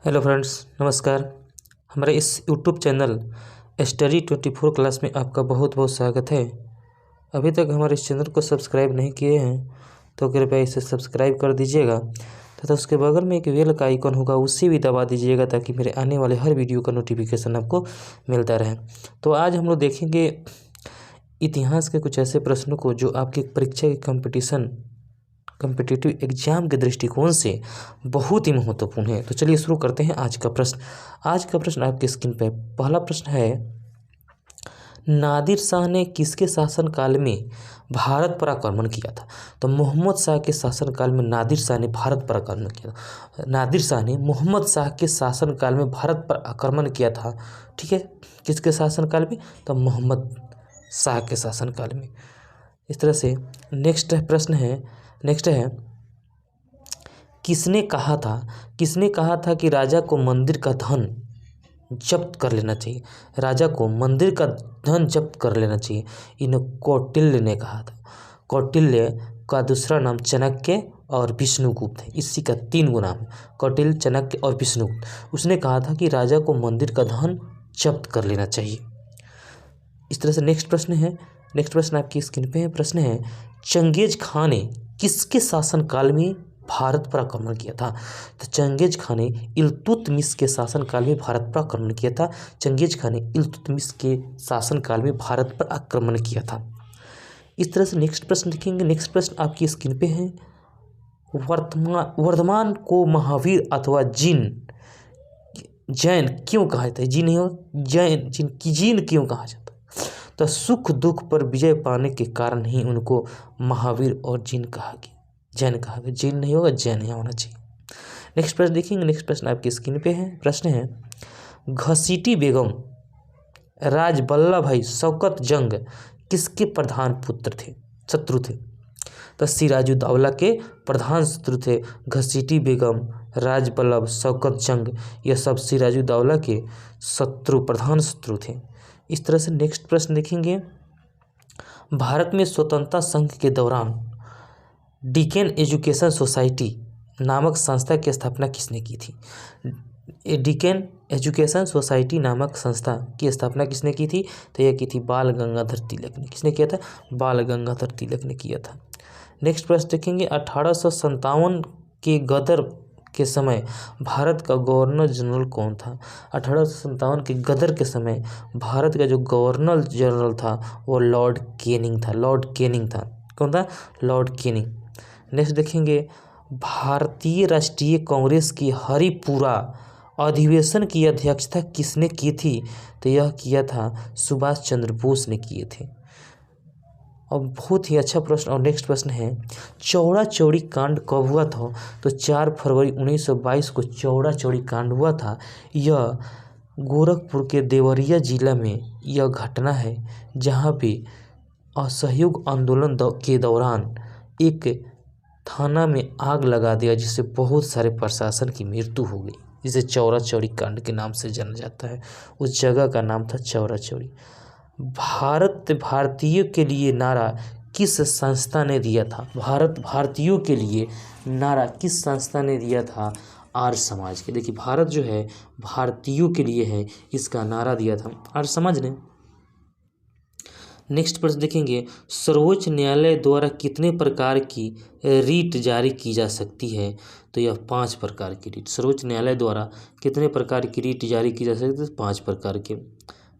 Hello friends, नमस्कार। हमारे इस यूट्यूब चैनल स्टडी 24 क्लास में आपका बहुत बहुत स्वागत है। अभी तक हमारे इस चैनल को सब्सक्राइब नहीं किए हैं तो कृपया इसे सब्सक्राइब कर दीजिएगा तथा उसके बगल में एक बेल का आइकन होगा, उसे भी दबा दीजिएगा ताकि मेरे आने वाले हर वीडियो का नोटिफिकेशन आपको मिलता रहे। तो आज हम लोग देखेंगे इतिहास के कुछ ऐसे प्रश्नों को जो आपकी परीक्षा के कॉम्पिटिटिव एग्जाम के दृष्टिकोण से बहुत ही महत्वपूर्ण है। तो चलिए शुरू करते हैं आज का प्रश्न। आज का प्रश्न आपके स्क्रीन पे पहला प्रश्न है, नादिर शाह ने किसके शासनकाल में भारत पर आक्रमण किया था? तो मोहम्मद शाह के शासनकाल में नादिर शाह ने भारत पर आक्रमण किया था। नादिर शाह ने मोहम्मद शाह के शासनकाल में भारत पर आक्रमण किया था। ठीक है, किसके शासनकाल में? तो मोहम्मद शाह के शासनकाल में। इस तरह से नेक्स्ट है किसने कहा था कि राजा को मंदिर का धन जब्त कर लेना चाहिए? राजा को मंदिर का धन जब्त कर लेना चाहिए, इन्हें कौटिल्य ने कहा था। कौटिल्य का दूसरा नाम चाणक्य और विष्णुगुप्त है। इसी का 3 गो नाम है, कौटिल्य, चाणक्य और विष्णुगुप्त। उसने कहा था कि राजा को मंदिर का धन जब्त कर लेना चाहिए। इस तरह से नेक्स्ट प्रश्न आपकी स्क्रीन पे है। प्रश्न है, चंगेज खान ने किसके शासनकाल में भारत पर आक्रमण किया था? तो चंगेज खान ने इल्तुतमिश के शासनकाल में भारत पर आक्रमण किया था। चंगेज खान ने इल्तुतमिश के शासनकाल में भारत पर आक्रमण किया था। इस तरह से नेक्स्ट प्रश्न देखेंगे। नेक्स्ट प्रश्न आपकी स्क्रीन पे है, वर्धमान को महावीर अथवा जैन क्यों कहा जाता है? जीन नहीं हो, जीन क्यों कहा जाता है? तो सुख दुख पर विजय पाने के कारण ही उनको महावीर और जैन कहा गया। जीन नहीं होगा, जैन ही होना चाहिए। नेक्स्ट प्रश्न देखेंगे। नेक्स्ट प्रश्न आपकी स्क्रीन पे है। प्रश्न है, घसीटी बेगम राजबल्लभ भाई शौकत जंग किसके प्रधान शत्रु थे? तो सिराजुद्दौला के प्रधान शत्रु थे घसीटी बेगम, राजबल्लभ, शौकत जंग। यह सब सिराजुद्दौला के प्रधान शत्रु थे। इस तरह से नेक्स्ट प्रश्न देखेंगे, भारत में स्वतंत्रता संघ के दौरान डिकेन एजुकेशन सोसाइटी नामक संस्था की स्थापना किसने की थी? डिकेन एजुकेशन सोसाइटी नामक संस्था की स्थापना किसने की थी? तो यह की थी बाल गंगाधर तिलक ने। किसने किया था? बाल गंगाधर तिलक ने किया था। नेक्स्ट प्रश्न देखेंगे, 1857 के गदर के समय भारत का गवर्नर जनरल कौन था? 1857 के गदर के समय भारत का जो गवर्नर जनरल था वो लॉर्ड कैनिंग था। कौन था? Lord Canning. नेक्स्ट देखेंगे, भारतीय राष्ट्रीय कांग्रेस की हरिपुरा अधिवेशन की अध्यक्षता किसने की थी? तो यह किया था सुभाष चंद्र बोस ने किए थे। और बहुत ही अच्छा प्रश्न। और नेक्स्ट प्रश्न है, चौड़ा चौड़ी कांड कब हुआ था? तो 4 फरवरी 1922 को चौड़ा चौड़ी कांड हुआ था। यह गोरखपुर के देवरिया जिला में यह घटना है, जहाँ पे असहयोग आंदोलन के दौरान एक थाना में आग लगा दिया, जिससे बहुत सारे प्रशासन की मृत्यु हो गई, जिसे चौड़ा चौड़ी कांड के नाम से जाना जाता है। उस जगह का नाम था चौड़ा चौड़ी। भारतीयों के लिए नारा किस संस्था ने दिया था? भारतीयों के लिए नारा किस संस्था ने दिया था? आर्य समाज के। देखिए, भारत जो है भारतीयों के लिए है, इसका नारा दिया था आर्य समाज ने। नेक्स्ट प्रश्न देखेंगे, सर्वोच्च न्यायालय द्वारा कितने प्रकार की रीट जारी की जा सकती है? तो यह 5 प्रकार की रीट। सर्वोच्च न्यायालय द्वारा कितने प्रकार की रीट जारी की जा सकती है? 5 प्रकार के।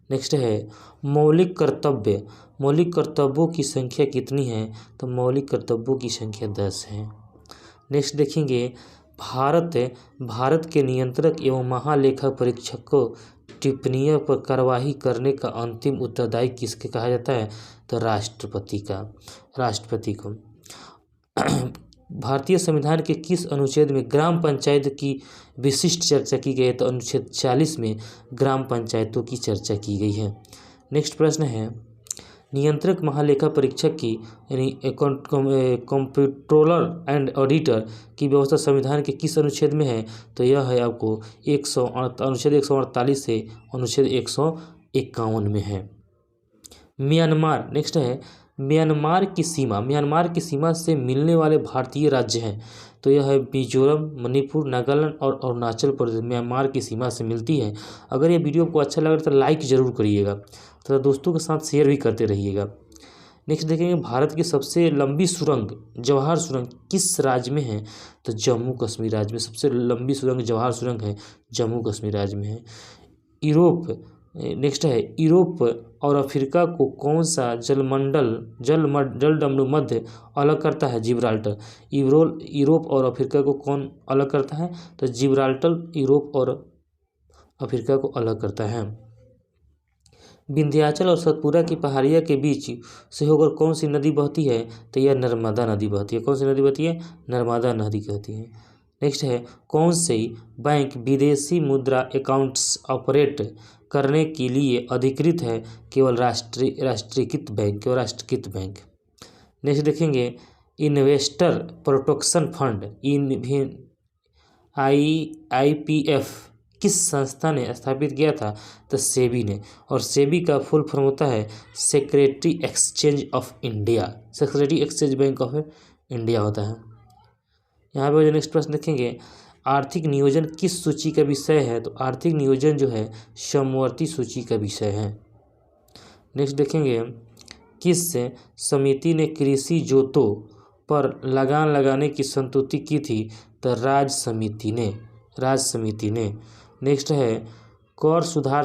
नेक्स्ट है, मौलिक कर्तव्यों की संख्या कितनी है? तो मौलिक कर्तव्यों की संख्या 10 है। नेक्स्ट देखेंगे, भारत के नियंत्रक एवं महालेखा परीक्षक को टिप्पणियों पर कार्यवाही करने का अंतिम उत्तरदायी किसके कहा जाता है? तो राष्ट्रपति को। भारतीय संविधान के किस अनुच्छेद में ग्राम पंचायत की विशिष्ट चर्चा की गई है? तो अनुच्छेद 40 में ग्राम पंचायतों की चर्चा की गई है। नेक्स्ट प्रश्न है, नियंत्रक महालेखा परीक्षक की यानी कंप्ट्रोलर एंड ऑडिटर की व्यवस्था संविधान के किस अनुच्छेद में है? तो यह है आपको अनुच्छेद 148 से अनुच्छेद 151 में है। म्यांमार। नेक्स्ट है, म्यांमार की सीमा से मिलने वाले भारतीय राज्य हैं। तो यह है मिजोरम, मणिपुर, नागालैंड और अरुणाचल प्रदेश म्यांमार की सीमा से मिलती है। अगर ये वीडियो आपको अच्छा लगा तो लाइक ज़रूर करिएगा तथा दोस्तों के साथ शेयर भी करते रहिएगा। नेक्स्ट देखेंगे भारत की सबसे लंबी सुरंग जवाहर सुरंग किस राज्य में है? तो जम्मू कश्मीर राज्य में सबसे लंबी सुरंग जवाहर सुरंग है, जम्मू कश्मीर राज्य में है। नेक्स्ट है यूरोप और अफ्रीका को कौन सा जलमंडल मध्य अलग करता है? जिब्राल्टर। यूरोप और अफ्रीका को कौन अलग करता है? तो जिब्राल्टर यूरोप और अफ्रीका को अलग करता है। विंध्याचल और सतपुरा की पहाड़िया के बीच से होकर कौन सी नदी बहती है? तो यह नर्मदा नदी बहती है। कौन सी नदी बहती है? नर्मदा नदी कहती है। नेक्स्ट है कौन से बैंक विदेशी मुद्रा अकाउंट्स ऑपरेट करने के लिए अधिकृत है? केवल राष्ट्रीयकृत बैंक। नेक्स्ट देखेंगे इन्वेस्टर प्रोटेक्शन फंड IPF किस संस्था ने स्थापित किया था? तो सेबी ने। और सेबी का फुल फॉर्म होता है security exchange of India, security exchange bank of India होता है। यहाँ पे जो नेक्स्ट प्रश्न देखेंगे आर्थिक नियोजन किस सूची का विषय है? तो आर्थिक नियोजन जो है समवर्ती सूची का विषय है। नेक्स्ट देखेंगे किस समिति ने कृषि जोतों पर लगान लगाने की संस्तुति की थी? तो राज्य समिति ने। नेक्स्ट है कर सुधार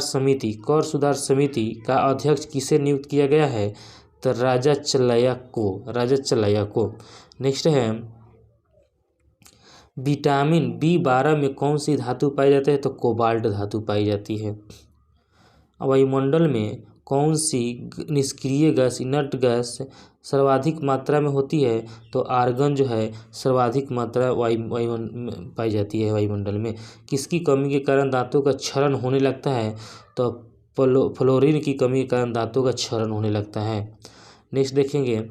समिति का अध्यक्ष किसे नियुक्त किया गया है? तो राजा चल्लैया को। नेक्स्ट है विटामिन B12 में कौन सी धातु पाई जाती है? तो कोबाल्ट धातु पाई जाती है। वायुमंडल में कौन सी निष्क्रिय गैस इनर्ट गैस सर्वाधिक मात्रा में होती है? तो आर्गन जो है सर्वाधिक मात्रा पाई जाती है वायुमंडल में। किसकी कमी के कारण दांतों का क्षरण होने लगता है? तो फ्लोरीन की कमी के कारण दांतों का क्षरण होने लगता है। नेक्स्ट देखेंगे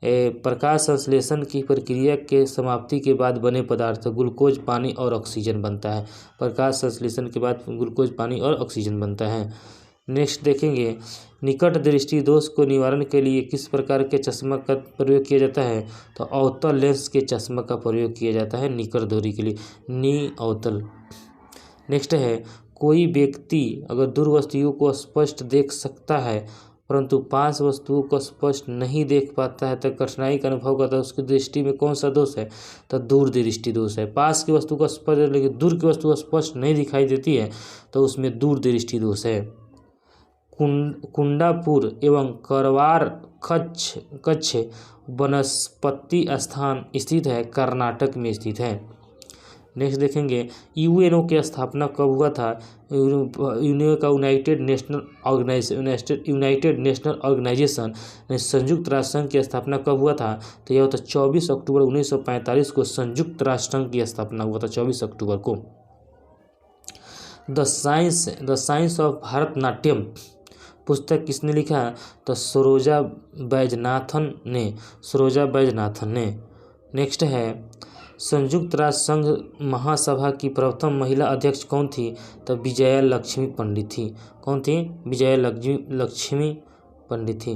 प्रकाश संश्लेषण की प्रक्रिया के समाप्ति के बाद बने पदार्थ ग्लूकोज, पानी और ऑक्सीजन बनता है। प्रकाश संश्लेषण के बाद ग्लूकोज, पानी और ऑक्सीजन बनता है। नेक्स्ट देखेंगे निकट दृष्टि दोष को निवारण के लिए किस प्रकार के चश्मा का प्रयोग किया जाता है? तो अवतल लेंस के चश्मा का प्रयोग किया जाता है निकट दूरी के लिए, अवतल। नेक्स्ट है कोई व्यक्ति अगर दूर वस्तुओं को स्पष्ट देख सकता है परंतु पास वस्तुओं को स्पष्ट नहीं देख पाता है तो कठिनाई का अनुभव करता है, उसकी दृष्टि में कौन सा दोष है? तो दूर दृष्टि दोष है। पास की वस्तु को स्पष्ट लेकिन दूर की वस्तु स्पष्ट नहीं दिखाई देती है तो उसमें दूर दृष्टि दोष है। कुंडापुर एवं करवार कच्छ वनस्पति स्थान स्थित है, कर्नाटक में स्थित है। नेक्स्ट देखेंगे UNO की स्थापना कब हुआ था? UNO का यूनाइटेड नेशनल ऑर्गेनाइजेशन संयुक्त राष्ट्र संघ की स्थापना कब हुआ था? तो यह होता 24 अक्टूबर 1945 को संयुक्त राष्ट्र संघ की स्थापना हुआ था 24 अक्टूबर को। द साइंस ऑफ भारतनाट्यम पुस्तक किसने लिखा? तो सरोजा बैजनाथन ने। नेक्स्ट है संयुक्त राष्ट्र संघ महासभा की प्रथम महिला अध्यक्ष कौन थी? तो विजया लक्ष्मी पंडित थी। कौन थी? विजया लक्ष्मी पंडित थी।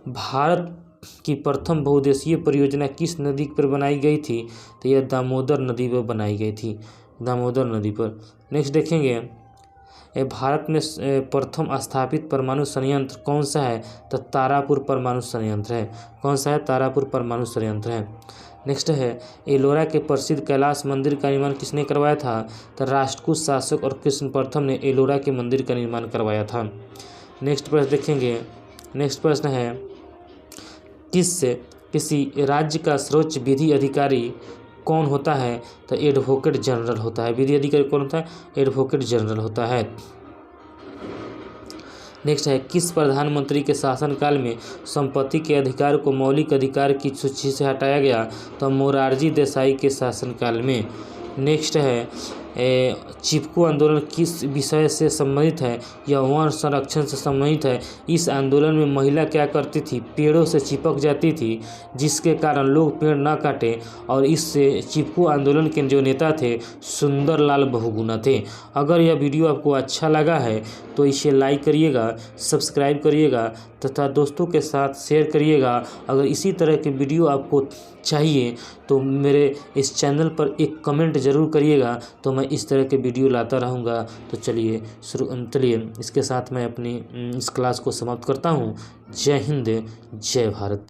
भारत की प्रथम बहुउद्देशीय परियोजना किस नदी पर बनाई गई थी? तो यह दामोदर नदी पर बनाई गई थी, दामोदर नदी पर। नेक्स्ट देखेंगे भारत में प्रथम स्थापित परमाणु संयंत्र कौन सा है? तो तारापुर परमाणु संयंत्र है। कौन सा है? तारापुर परमाणु संयंत्र है। नेक्स्ट है एलोरा के प्रसिद्ध कैलाश मंदिर का निर्माण किसने करवाया था? तो राष्ट्रकूट शासक और कृष्ण प्रथम ने एलोरा के मंदिर का निर्माण करवाया था। नेक्स्ट प्रश्न देखेंगे। नेक्स्ट प्रश्न है किसी राज्य का सर्वोच्च विधि अधिकारी कौन होता है? तो एडवोकेट जनरल होता है। विधि अधिकारी कौन होता है? एडवोकेट जनरल होता है। नेक्स्ट है किस प्रधानमंत्री के शासनकाल में संपत्ति के अधिकार को मौलिक अधिकार की सूची से हटाया गया? तो मोरारजी देसाई के शासनकाल में। नेक्स्ट है चिपको आंदोलन किस विषय से संबंधित है? यह वन संरक्षण से संबंधित है। इस आंदोलन में महिला क्या करती थी? पेड़ों से चिपक जाती थी, जिसके कारण लोग पेड़ न काटे। और इससे चिपको आंदोलन के जो नेता थे सुंदरलाल बहुगुणा थे। अगर यह वीडियो आपको अच्छा लगा है तो इसे लाइक करिएगा, सब्सक्राइब करिएगा तथा दोस्तों के साथ शेयर करिएगा। अगर इसी तरह के वीडियो आपको चाहिए तो मेरे इस चैनल पर एक कमेंट ज़रूर करिएगा, तो मैं इस तरह के वीडियो लाता रहूँगा। तो चलिए इसके साथ मैं अपनी इस क्लास को समाप्त करता हूँ। जय हिंद, जय भारत।